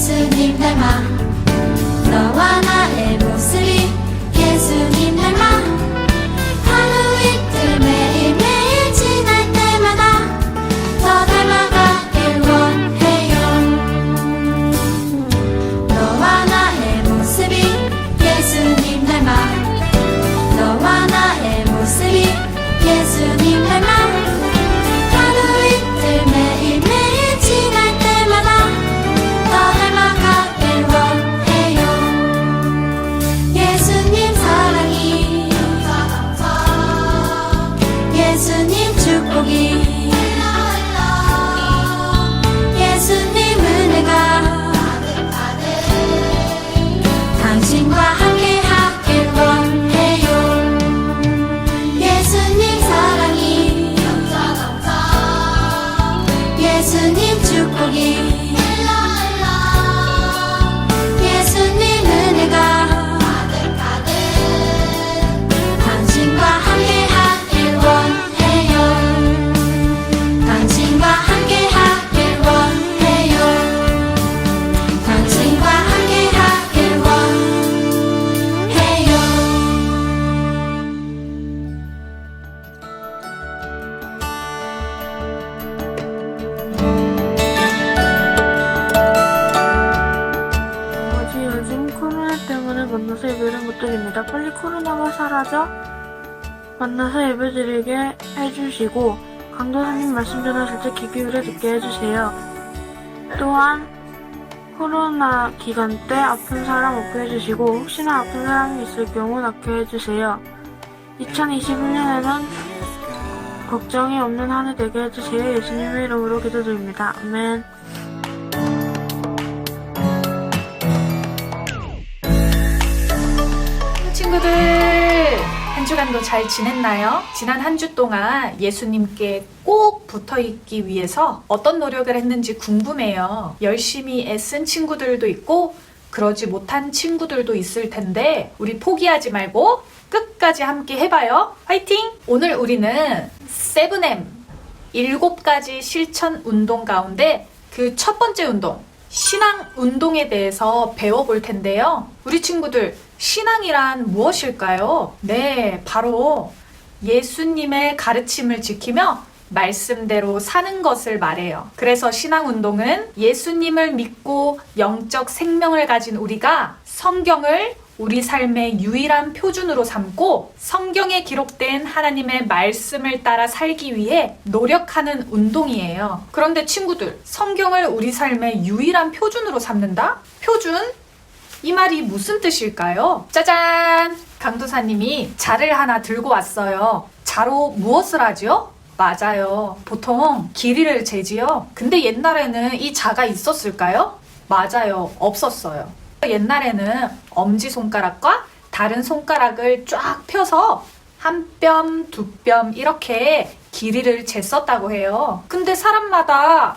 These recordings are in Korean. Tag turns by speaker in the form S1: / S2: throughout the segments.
S1: 예수님 닮아 너와 나의 모습이 예수님 닮아 하루 이틀 매일매일 지날 때마다 더 닮아가길 원해요. 너와 나의 모습이 예수님 닮아 너와 나의 모습이 예수님 닮아 하루 이틀 매일매일 지날 때마다 더 닮아가길 원해요. 예수님 사랑이 예수님 축복이 예수님 은혜가 당신과 함께 하길 원해요. 예수님 사랑이 예수님 축복이 예수님 은혜가 당신과 함께 하길 원해요. 당신과 함께 하길 원해요. 당신과 함께 하길 원해요.
S2: 아버지, 요즘 코로나 때문에 만나서 예배를 못 드립니다. 빨리 코로나가 사라져 만나서 예배 드리게 해주시고 강도사님 말씀 전하실 때 귀 기울여 듣게 해주세요. 또한 코로나 기간 때 아픈 사람 없게 해주시고 혹시나 아픈 사람이 있을 경우 낫게 해주세요. 2021년에는 걱정이 없는 한 해 되게 해주세요. 예수님의 이름으로 기도드립니다. 아멘.
S3: 친구들, 한 주간도 잘 지냈나요? 지난 한 주 동안 예수님께 꼭 붙어 있기 위해서 어떤 노력을 했는지 궁금해요. 열심히 애쓴 친구들도 있고 그러지 못한 친구들도 있을 텐데 우리 포기하지 말고 끝까지 함께 해봐요. 화이팅! 오늘 우리는 7M 7가지 실천 운동 가운데 그 첫 번째 운동, 신앙 운동에 대해서 배워볼 텐데요. 우리 친구들, 신앙이란 무엇일까요? 네, 바로 예수님의 가르침을 지키며 말씀대로 사는 것을 말해요. 그래서 신앙 운동은 예수님을 믿고 영적 생명을 가진 우리가 성경을 우리 삶의 유일한 표준으로 삼고 성경에 기록된 하나님의 말씀을 따라 살기 위해 노력하는 운동이에요. 그런데 친구들, 성경을 우리 삶의 유일한 표준으로 삼는다? 표준? 이 말이 무슨 뜻일까요? 짜잔! 강도사님이 자를 하나 들고 왔어요. 자로 무엇을 하죠? 맞아요. 보통 길이를 재지요. 근데 옛날에는 이 자가 있었을까요? 맞아요. 없었어요. 옛날에는 엄지손가락과 다른 손가락을 쫙 펴서 한 뼘, 두 뼘 이렇게 길이를 쟀었다고 해요. 근데 사람마다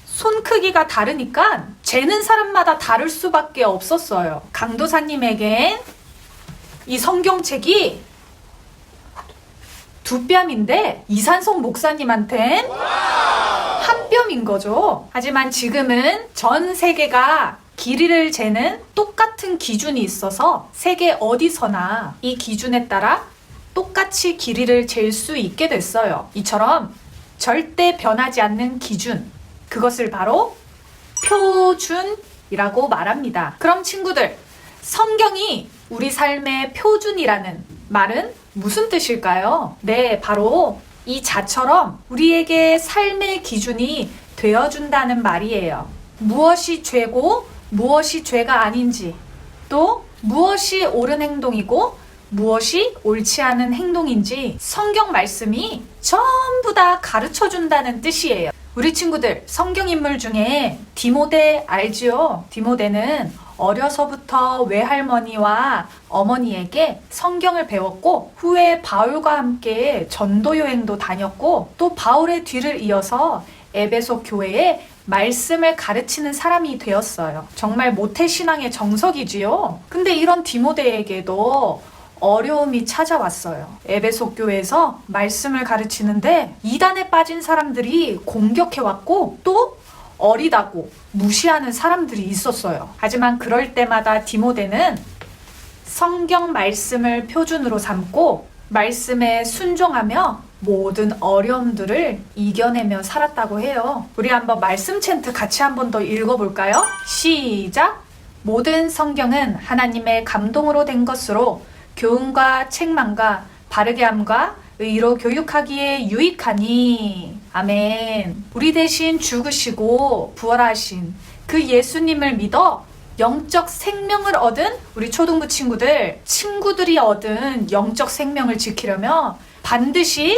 S3: 손 크기가 다르니까 재는 사람마다 다를 수밖에 없었어요. 강도사님에겐 이 성경책이 두 뼘인데 이산성 목사님한텐 한 뼘인 거죠. 하지만 지금은 전 세계가 길이를 재는 똑같은 기준이 있어서 세계 어디서나 이 기준에 따라 똑같이 길이를 잴 수 있게 됐어요. 이처럼 절대 변하지 않는 기준, 그것을 바로 표준이라고 말합니다. 그럼 친구들, 성경이 우리 삶의 표준이라는 말은 무슨 뜻일까요? 네, 바로 이 자처럼 우리에게 삶의 기준이 되어준다는 말이에요. 무엇이 죄고 무엇이 죄가 아닌지, 또 무엇이 옳은 행동이고 무엇이 옳지 않은 행동인지 성경 말씀이 전부 다 가르쳐준다는 뜻이에요. 우리 친구들, 성경 인물 중에 디모데 알지요? 디모데는 어려서부터 외할머니와 어머니에게 성경을 배웠고 후에 바울과 함께 전도 여행도 다녔고 또 바울의 뒤를 이어서 에베소 교회에 말씀을 가르치는 사람이 되었어요. 정말 모태신앙의 정석이지요. 근데 이런 디모데에게도 어려움이 찾아왔어요. 에베소 교회에서 말씀을 가르치는데 이단에 빠진 사람들이 공격해왔고 또 어리다고 무시하는 사람들이 있었어요. 하지만 그럴 때마다 디모데는 성경 말씀을 표준으로 삼고 말씀에 순종하며 모든 어려움들을 이겨내며 살았다고 해요. 우리 한번 말씀 챈트 같이 한번 더 읽어볼까요? 시작! 모든 성경은 하나님의 감동으로 된 것으로 교훈과 책망과 바르게 함과 의로 교육하기에 유익하니. 아멘. 우리 대신 죽으시고 부활하신 그 예수님을 믿어 영적 생명을 얻은 우리 초등부 친구들이 얻은 영적 생명을 지키려면 반드시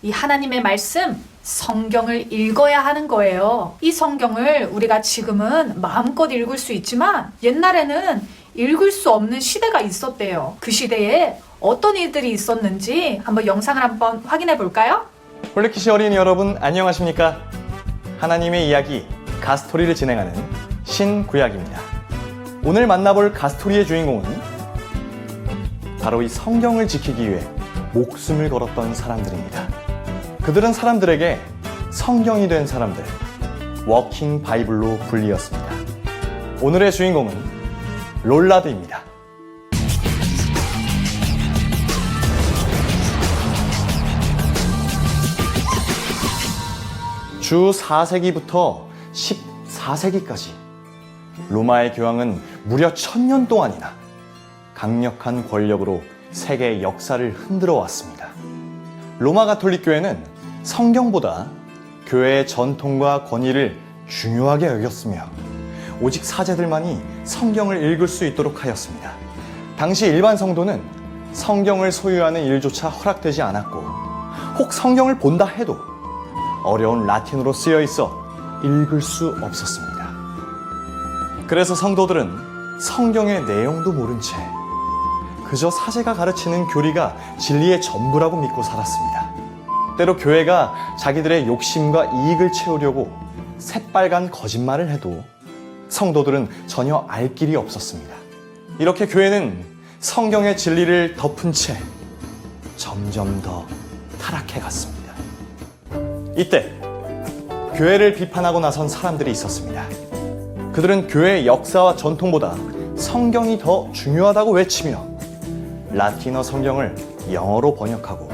S3: 이 하나님의 말씀 성경을 읽어야 하는 거예요. 이 성경을 우리가 지금은 마음껏 읽을 수 있지만 옛날에는 읽을 수 없는 시대가 있었대요. 그 시대에 어떤 일들이 있었는지 한번 영상을 한번 확인해 볼까요?
S4: 홀리키시 어린이 여러분 안녕하십니까? 하나님의 이야기 가스토리를 진행하는 신구약입니다. 오늘 만나볼 가스토리의 주인공은 바로 이 성경을 지키기 위해 목숨을 걸었던 사람들입니다. 그들은 사람들에게 성경이 된 사람들, 워킹 바이블로 불리었습니다. 오늘의 주인공은 롤라드입니다. 주 4세기부터 14세기까지 로마의 교황은 무려 1000년 동안이나 강력한 권력으로 세계 역사를 흔들어 왔습니다. 로마 가톨릭 교회는 성경보다 교회의 전통과 권위를 중요하게 여겼으며 오직 사제들만이 성경을 읽을 수 있도록 하였습니다. 당시 일반 성도는 성경을 소유하는 일조차 허락되지 않았고 혹 성경을 본다 해도 어려운 라틴어로 쓰여 있어 읽을 수 없었습니다. 그래서 성도들은 성경의 내용도 모른 채 그저 사제가 가르치는 교리가 진리의 전부라고 믿고 살았습니다. 때로 교회가 자기들의 욕심과 이익을 채우려고 새빨간 거짓말을 해도 성도들은 전혀 알 길이 없었습니다. 이렇게 교회는 성경의 진리를 덮은 채 점점 더 타락해 갔습니다. 이때 교회를 비판하고 나선 사람들이 있었습니다. 그들은 교회의 역사와 전통보다 성경이 더 중요하다고 외치며 라틴어 성경을 영어로 번역하고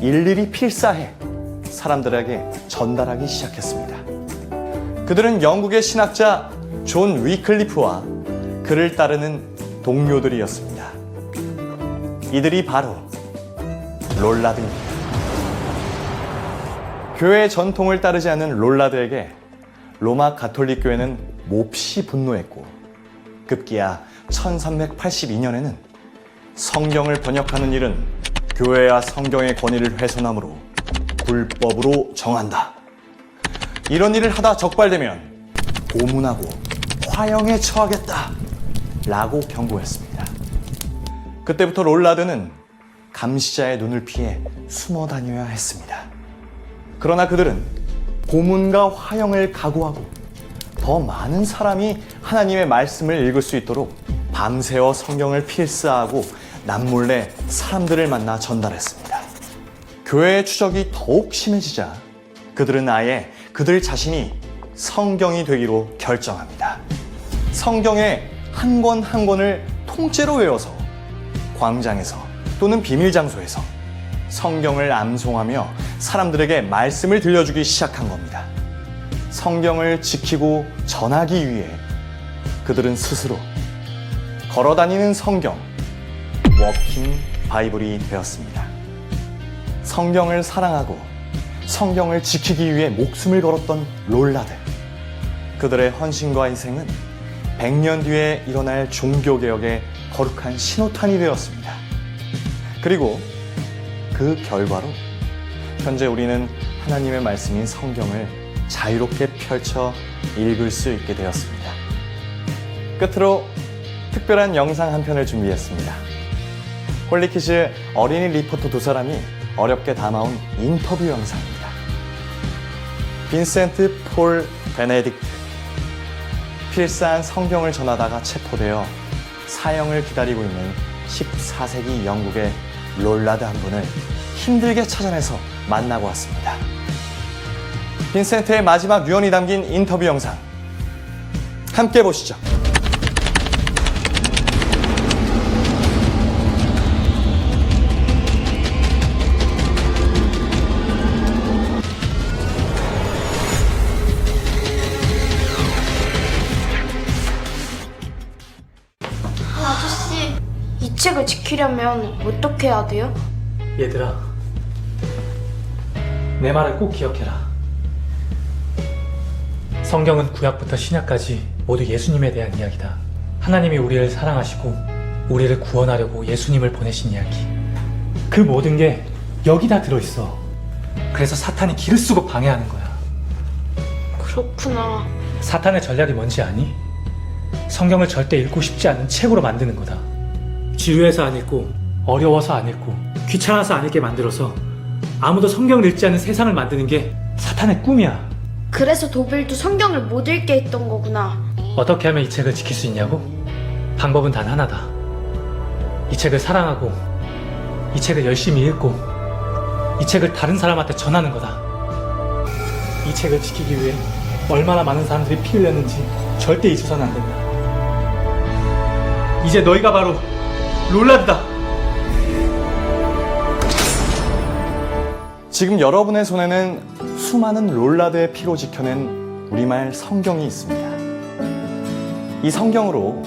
S4: 일일이 필사해 사람들에게 전달하기 시작했습니다. 그들은 영국의 신학자 존 위클리프와 그를 따르는 동료들이었습니다. 이들이 바로 롤라드입니다. 교회의 전통을 따르지 않는 롤라드에게 로마 가톨릭 교회는 몹시 분노했고 급기야 1382년에는 성경을 번역하는 일은 교회와 성경의 권위를 훼손하므로 불법으로 정한다. 이런 일을 하다 적발되면 고문하고 화형에 처하겠다 라고 경고했습니다. 그때부터 롤라드는 감시자의 눈을 피해 숨어 다녀야 했습니다. 그러나 그들은 고문과 화형을 각오하고 더 많은 사람이 하나님의 말씀을 읽을 수 있도록 밤새워 성경을 필사하고 남몰래 사람들을 만나 전달했습니다. 교회의 추적이 더욱 심해지자 그들은 아예 그들 자신이 성경이 되기로 결정합니다. 성경의 한 권 한 권을 통째로 외워서 광장에서 또는 비밀 장소에서 성경을 암송하며 사람들에게 말씀을 들려주기 시작한 겁니다. 성경을 지키고 전하기 위해 그들은 스스로 걸어다니는 성경, 워킹 바이블이 되었습니다. 성경을 사랑하고 성경을 지키기 위해 목숨을 걸었던 롤라드. 그들의 헌신과 희생은 100년 뒤에 일어날 종교개혁의 거룩한 신호탄이 되었습니다. 그리고 그 결과로 현재 우리는 하나님의 말씀인 성경을 자유롭게 펼쳐 읽을 수 있게 되었습니다. 끝으로 특별한 영상 한 편을 준비했습니다. 홀리키즈 어린이 리포터 두 사람이 어렵게 담아온 인터뷰 영상입니다. 빈센트 폴 베네딕트, 필사한 성경을 전하다가 체포되어 사형을 기다리고 있는 14세기 영국의 롤라드 한 분을 힘들게 찾아내서 만나고 왔습니다. 빈센트의 마지막 유언이 담긴 인터뷰 영상 함께 보시죠.
S5: 아저씨, 이 책을 지키려면 어떻게 해야 돼요?
S6: 얘들아, 내 말을 꼭 기억해라. 성경은 구약부터 신약까지 모두 예수님에 대한 이야기다. 하나님이 우리를 사랑하시고 우리를 구원하려고 예수님을 보내신 이야기. 그 모든 게 여기 다 들어있어. 그래서 사탄이 길을 쓰고 방해하는 거야.
S5: 그렇구나.
S6: 사탄의 전략이 뭔지 아니? 성경을 절대 읽고 싶지 않은 책으로 만드는 거다. 지루해서 안 읽고, 어려워서 안 읽고, 귀찮아서 안 읽게 만들어서 아무도 성경을 읽지 않는 세상을 만드는 게 사탄의 꿈이야.
S5: 그래서 도빌도 성경을 못 읽게 했던 거구나.
S6: 어떻게 하면 이 책을 지킬 수 있냐고? 방법은 단 하나다. 이 책을 사랑하고, 이 책을 열심히 읽고, 이 책을 다른 사람한테 전하는 거다. 이 책을 지키기 위해 얼마나 많은 사람들이 피 흘렸는지 절대 잊어서는 안 된다. 이제 너희가 바로 롤라드다.
S4: 지금 여러분의 손에는 수많은 롤라드의 피로 지켜낸 우리말 성경이 있습니다. 이 성경으로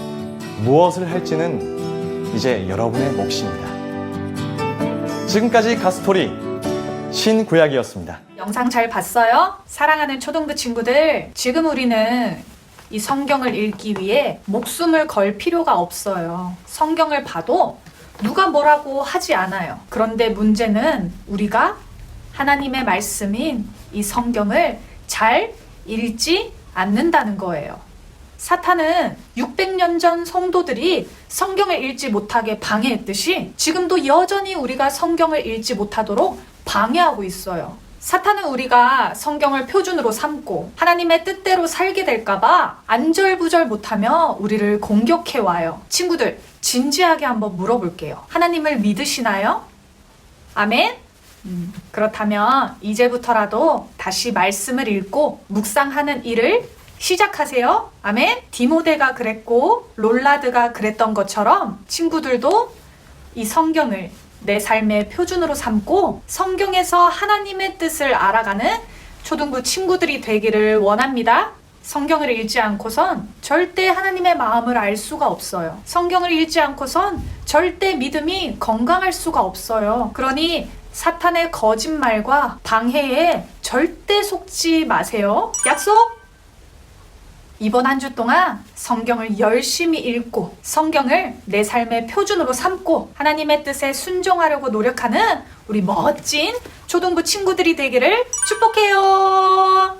S4: 무엇을 할지는 이제 여러분의 몫입니다. 지금까지 가스토리 신구약이었습니다.
S3: 영상 잘 봤어요? 사랑하는 초등부 친구들, 지금 우리는 이 성경을 읽기 위해 목숨을 걸 필요가 없어요. 성경을 봐도 누가 뭐라고 하지 않아요. 그런데 문제는 우리가 하나님의 말씀인 이 성경을 잘 읽지 않는다는 거예요. 사탄은 600년 전 성도들이 성경을 읽지 못하게 방해했듯이 지금도 여전히 우리가 성경을 읽지 못하도록 방해하고 있어요. 사탄은 우리가 성경을 표준으로 삼고 하나님의 뜻대로 살게 될까봐 안절부절 못하며 우리를 공격해와요. 친구들, 진지하게 한번 물어볼게요. 하나님을 믿으시나요? 아멘? 그렇다면 이제부터라도 다시 말씀을 읽고 묵상하는 일을 시작하세요. 아멘? 디모데가 그랬고 롤라드가 그랬던 것처럼 친구들도 이 성경을 내 삶의 표준으로 삼고 성경에서 하나님의 뜻을 알아가는 초등부 친구들이 되기를 원합니다. 성경을 읽지 않고선 절대 하나님의 마음을 알 수가 없어요. 성경을 읽지 않고선 절대 믿음이 건강할 수가 없어요. 그러니 사탄의 거짓말과 방해에 절대 속지 마세요. 약속! 이번 한 주 동안 성경을 열심히 읽고 성경을 내 삶의 표준으로 삼고 하나님의 뜻에 순종하려고 노력하는 우리 멋진 초등부 친구들이 되기를 축복해요.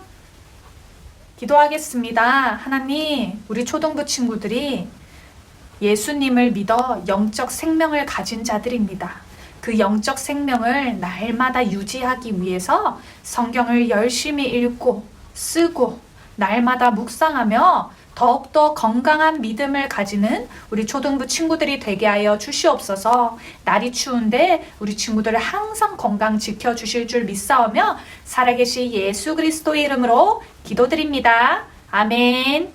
S3: 기도하겠습니다. 하나님, 우리 초등부 친구들이 예수님을 믿어 영적 생명을 가진 자들입니다. 그 영적 생명을 날마다 유지하기 위해서 성경을 열심히 읽고 쓰고 날마다 묵상하며 더욱더 건강한 믿음을 가지는 우리 초등부 친구들이 되게 하여 주시옵소서. 날이 추운데 우리 친구들을 항상 건강 지켜주실 줄 믿사오며 살아계신 예수 그리스도의 이름으로 기도드립니다. 아멘.